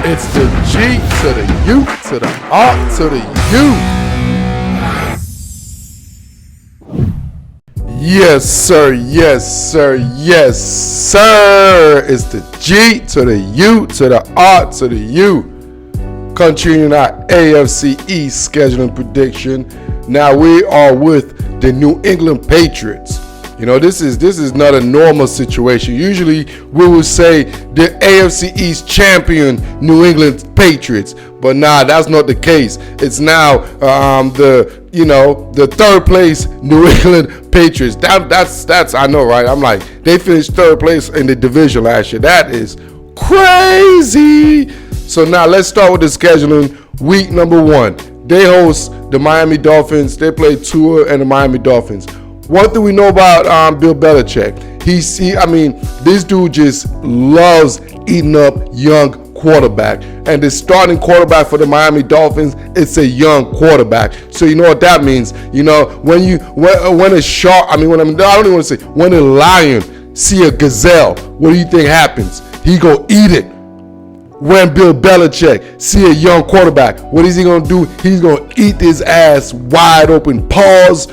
It's the G to the U to the R to the U. Yes, sir. Yes, sir. Yes, sir. It's the G to the U to the R to the U. Continuing our AFC East scheduling prediction. Now we are with the New England Patriots. You know, this is not a normal situation. Usually we would say the AFC East champion New England Patriots, but nah, that's not the case. It's now the third place New England Patriots. That's I know, right? I'm like, they finished third place in the division last year. That is crazy. So now let's start with the scheduling. Week number 1, they host the Miami Dolphins. They play Tua and the Miami Dolphins. One thing we know about Bill Belichick, this dude just loves eating up young quarterback. And the starting quarterback for the Miami Dolphins, it's a young quarterback. So you know what that means. You know, when a lion see a gazelle, what do you think happens? He go eat it. When Bill Belichick see a young quarterback, what is he going to do? He's going to eat his ass wide open. Pause.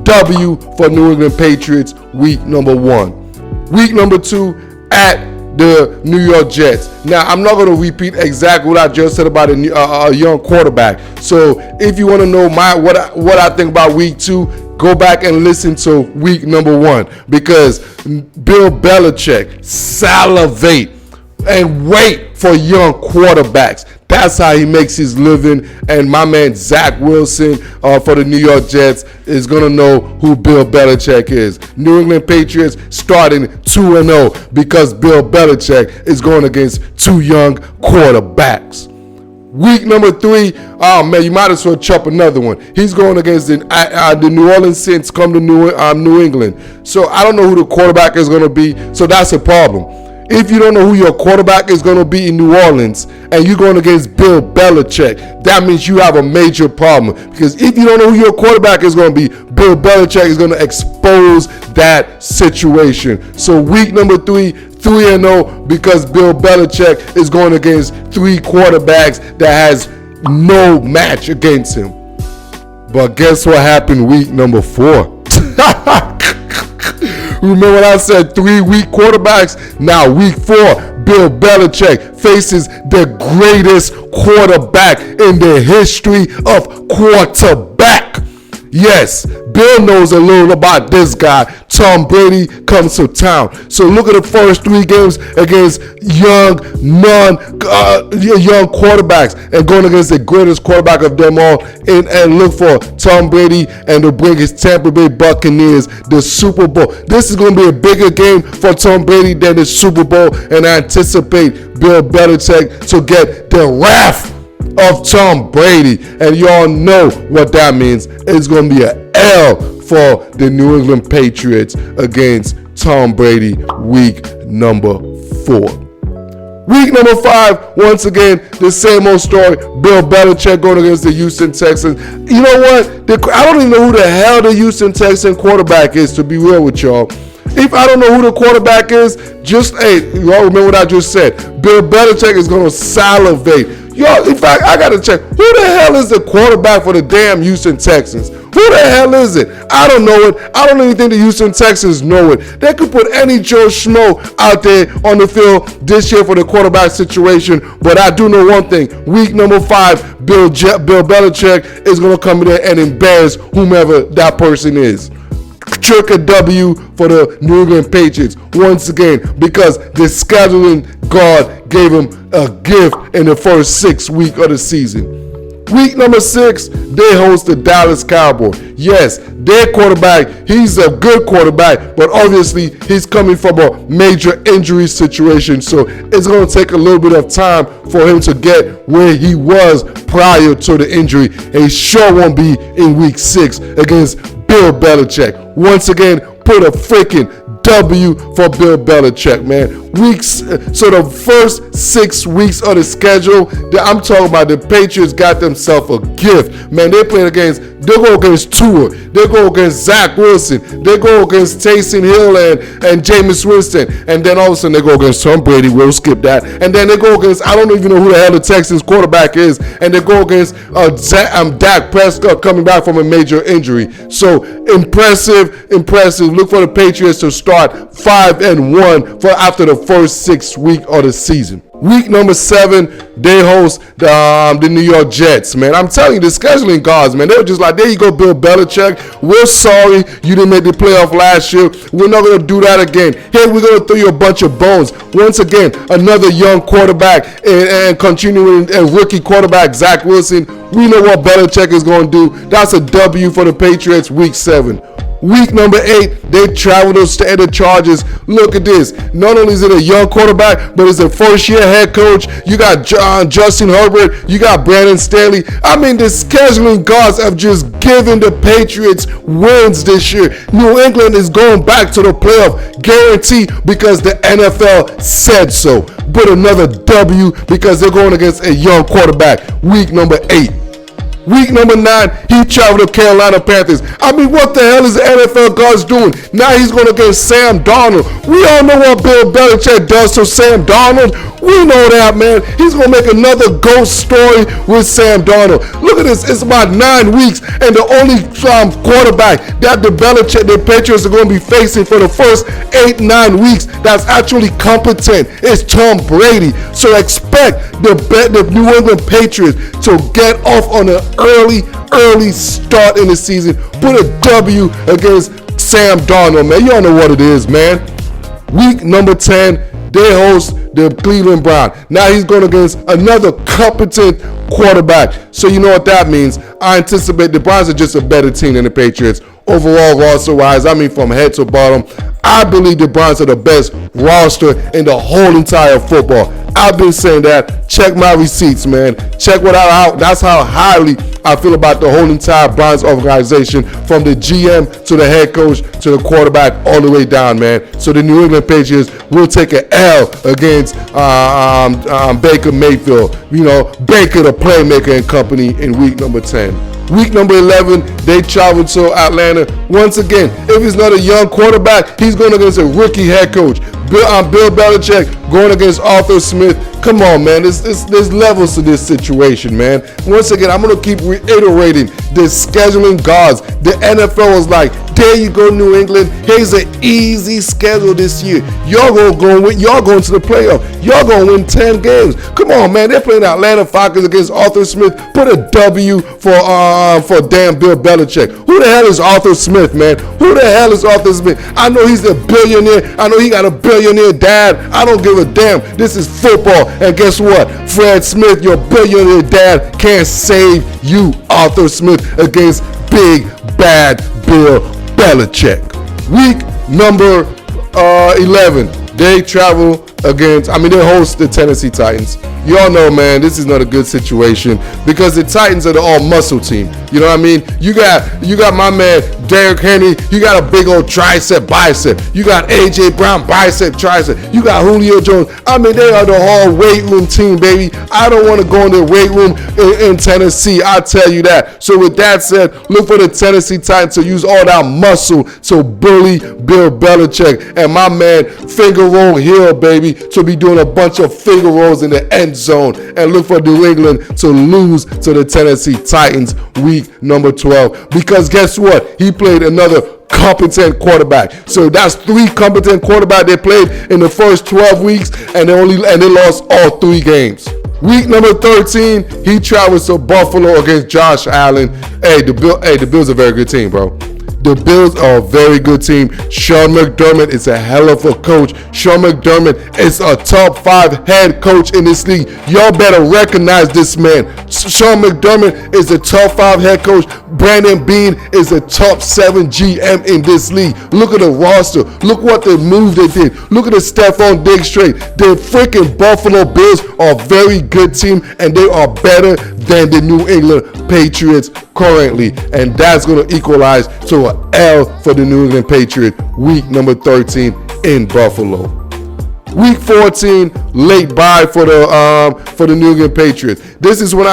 W for New England Patriots, week number 1. Week number 2 at the New York Jets. Now, I'm not going to repeat exactly what I just said about a young quarterback. So, if you want to know what I think about week 2, go back and listen to week number 1, because Bill Belichick salivate and wait for young quarterbacks. That's how he makes his living. And my man Zach Wilson for the New York Jets is going to know who Bill Belichick is. New England Patriots starting 2-0 because Bill Belichick is going against 2 young quarterbacks. Week number 3, oh man, you might as well chop another one. He's going against the New Orleans Saints come to New England. So I don't know who the quarterback is going to be. So that's a problem. If you don't know who your quarterback is going to be in New Orleans and you're going against Bill Belichick, that means you have a major problem. Because if you don't know who your quarterback is going to be, Bill Belichick is going to expose that situation. So week number 3, 3-0, because Bill Belichick is going against 3 quarterbacks that has no match against him. But guess what happened week number 4? Remember when I said 3 weak quarterbacks? Now week 4, Bill Belichick faces the greatest quarterback in the history of quarterback. Yes, Bill knows a little about this guy. Tom Brady comes to town. So look at the first 3 games against young quarterbacks and going against the greatest quarterback of them all, and look for Tom Brady and to bring his Tampa Bay Buccaneers the Super Bowl. This is going to be a bigger game for Tom Brady than the Super Bowl, and I anticipate Bill Belichick to get the wrath of Tom Brady, and y'all know what that means. It's going to be an L for the New England Patriots against Tom Brady week number 4. Week number 5, once again, the same old story. Bill Belichick going against the Houston Texans. You know what? I don't even know who the hell the Houston Texans quarterback is, to be real with y'all. If I don't know who the quarterback is, y'all remember what I just said. Bill Belichick is going to salivate. Y'all, in fact, I got to check. Who the hell is the quarterback for the damn Houston Texans? Who the hell is it? I don't know it. I don't even think the Houston Texans know it. They could put any Joe Schmo out there on the field this year for the quarterback situation. But I do know one thing. Week number 5, Bill Belichick is going to come in there and embarrass whomever that person is. Trick a W for the New England Patriots once again, because the scheduling God gave him a gift in the first 6 weeks of the season. Week number 6, they host the Dallas Cowboys. Yes, their quarterback, he's a good quarterback, but obviously he's coming from a major injury situation, so it's going to take a little bit of time for him to get where he was prior to the injury. He sure won't be in week 6 against Bill Belichick. Once again, put a freaking W for Bill Belichick, man. So the first 6 weeks of the schedule, I'm talking about the Patriots got themselves a gift. Man, they go against Tua. They go against Zach Wilson. They go against Taysom Hill and Jameis Winston. And then all of a sudden they go against Tom Brady. We'll skip that. And then they go against, I don't even know who the hell the Texans quarterback is. And they go against Dak Prescott coming back from a major injury. So impressive. Look for the Patriots to start 5-1 for after the first 6 weeks of the season. Week number 7, they host the New York Jets, man. I'm telling you, the scheduling gods, man, they were just like, there you go, Bill Belichick. We're sorry you didn't make the playoff last year. We're not going to do that again. Hey, we're going to throw you a bunch of bones. Once again, another young quarterback and continuing and rookie quarterback, Zach Wilson. We know what Belichick is going to do. That's a W for the Patriots, week 7. Week number 8, they travel to the Chargers. Look at this. Not only is it a young quarterback, but it's a first-year head coach. You got Justin Herbert. You got Brandon Staley. I mean, the scheduling gods have just given the Patriots wins this year. New England is going back to the playoff, guaranteed, because the NFL said so. But another W because they're going against a young quarterback. Week number 8. Week number 9, he traveled to Carolina Panthers. I mean, what the hell is the NFL gods doing? Now he's going against Sam Darnold. We all know what Bill Belichick does to Sam Darnold. We know that, man. He's going to make another ghost story with Sam Darnold. Look at this. It's about 9 weeks, and the only quarterback that the Patriots are going to be facing for the first 8-9 weeks that's actually competent is Tom Brady. So expect the New England Patriots to get off on an early start in the season. Put a W against Sam Darnold, man. You all know what it is, man. Week number 10, they host the Cleveland Browns. Now he's going against another competent quarterback. So you know what that means. I anticipate the Browns are just a better team than the Patriots. Overall roster-wise, I mean from head to bottom, I believe the Browns are the best roster in the whole entire football. I've been saying that. Check my receipts, man. Check what that's how highly I feel about the whole entire Browns organization, from the GM to the head coach to the quarterback, all the way down, man. So the New England Patriots will take an L against Baker Mayfield. You know, Baker the playmaker and company in week number 10. Week number 11, they travel to Atlanta. Once again, if he's not a young quarterback, he's going against a rookie head coach. Bill Belichick going against Arthur Smith. Come on, man. There's levels to this situation, man. Once again, I'm going to keep reiterating the scheduling gods. The NFL was like, there you go, New England. Here's an easy schedule this year. Y'all going to the playoff. Y'all going to win 10 games. Come on, man. They're playing Atlanta Falcons against Arthur Smith. Put a W for damn Bill Belichick. Who the hell is Arthur Smith, man? Who the hell is Arthur Smith? I know he's a billionaire. I know he got a billionaire dad. I don't give a damn. This is football. And guess what? Fred Smith, your billionaire dad, can't save you, Arthur Smith, against big bad Bill Belichick. Week number 11, they travel against, they host the Tennessee Titans. You all know, man, this is not a good situation because the Titans are the all-muscle team. You know what I mean? You got my man Derrick Henry. You got a big old tricep, bicep. You got A.J. Brown, bicep, tricep. You got Julio Jones. They are the whole weight room team, baby. I don't want to go in the weight room in Tennessee. I'll tell you that. So with that said, look for the Tennessee Titans to use all that muscle to bully Bill Belichick and my man Finger Roll Hill, baby, to be doing a bunch of finger rolls in the end zone, and look for New England to lose to the Tennessee Titans week number 12, because guess what? He played another competent quarterback. So that's 3 competent quarterbacks they played in the first 12 weeks, and they lost all 3 games. Week number 13, he travels to Buffalo against Josh Allen. The Bills are a very good team, bro. The Bills are a very good team. Sean McDermott is a hell of a coach. Sean McDermott is a top 5 head coach in this league. Y'all better recognize this man. Sean McDermott is a top 5 head coach. Brandon Beane is a top 7 GM in this league. Look at the roster. Look what the move they did. Look at the Stephon Diggs trade. The freaking Buffalo Bills are a very good team, and they are better than the New England Patriots currently, and that's going to equalize to an L for the New England Patriots week number 13 in Buffalo. Week 14, late bye for the New England Patriots. This is when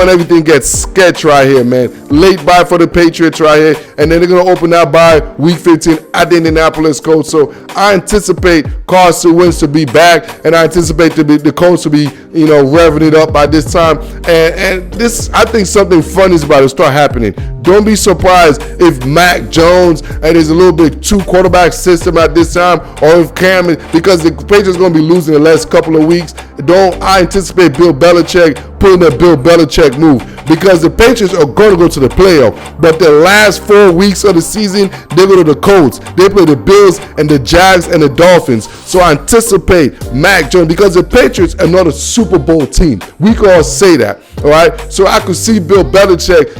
everything gets sketch right here, man. Late bye for the Patriots right here, and then they're gonna open that bye Week 15 at the Indianapolis Colts. So I anticipate Carson Wentz to be back, and I anticipate the Colts to be, revving it up by this time. And this, I think something fun is about to start happening. Don't be surprised if Mac Jones, and there's a little bit two quarterback system at this time, or if Cam, because the Patriots are going to be losing the last couple of weeks. I anticipate Bill Belichick pulling that Bill Belichick move, because the Patriots are going to go to the playoff. But the last 4 weeks of the season, they go to the Colts. They play the Bills and the Jags and the Dolphins. So I anticipate Mac Jones, because the Patriots are not a Super Bowl team. We can all say that. All right. So I could see Bill Belichick,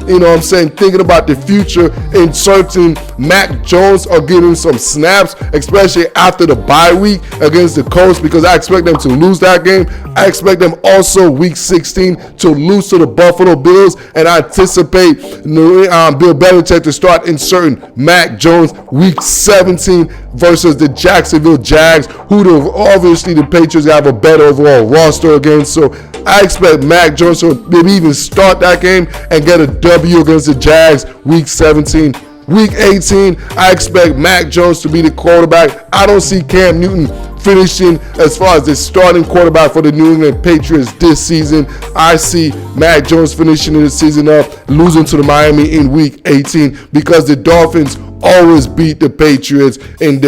thinking about the future, inserting Mac Jones or giving him some snaps, especially after the bye week against the Colts, because I expect them to lose that game. I expect them also Week 16 to lose to the Buffalo Bills, and I anticipate Bill Belichick to start inserting Mac Jones Week 17 versus the Jacksonville Jags, who obviously the Patriots have a better overall roster against. So I expect Mac Jones to maybe even start that game and get a W against the Jags Week 17. Week 18, I expect Mac Jones to be the quarterback. I don't see Cam Newton finishing as far as the starting quarterback for the New England Patriots this season. I see Mac Jones finishing the season up, losing to the Miami in Week 18, because the Dolphins always beat the Patriots in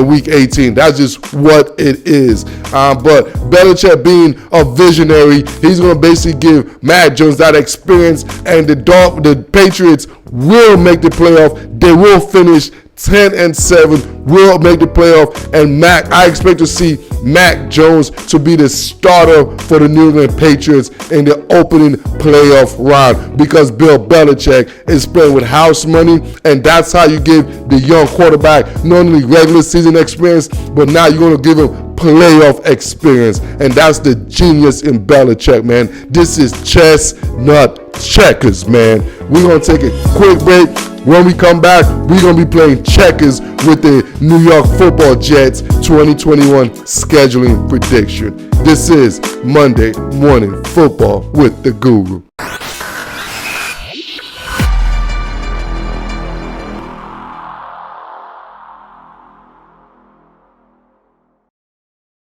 Week 18. That's just what it is. But Belichick, being a visionary, he's going to basically give Mac Jones that experience, and the Patriots will make the playoff. They will finish 10-7, will make the playoff, and I expect to see Mac Jones to be the starter for the New England Patriots in the opening playoff round, because Bill Belichick is playing with house money, and that's how you give the young quarterback not only regular season experience, but now you're going to give him playoff experience, and that's the genius in Belichick, man. This is chestnut checkers, man. We're going to take a quick break. When we come back, we're going to be playing checkers with the New York Football Jets 2021 scheduling prediction. This is Monday Morning Football with the Guru.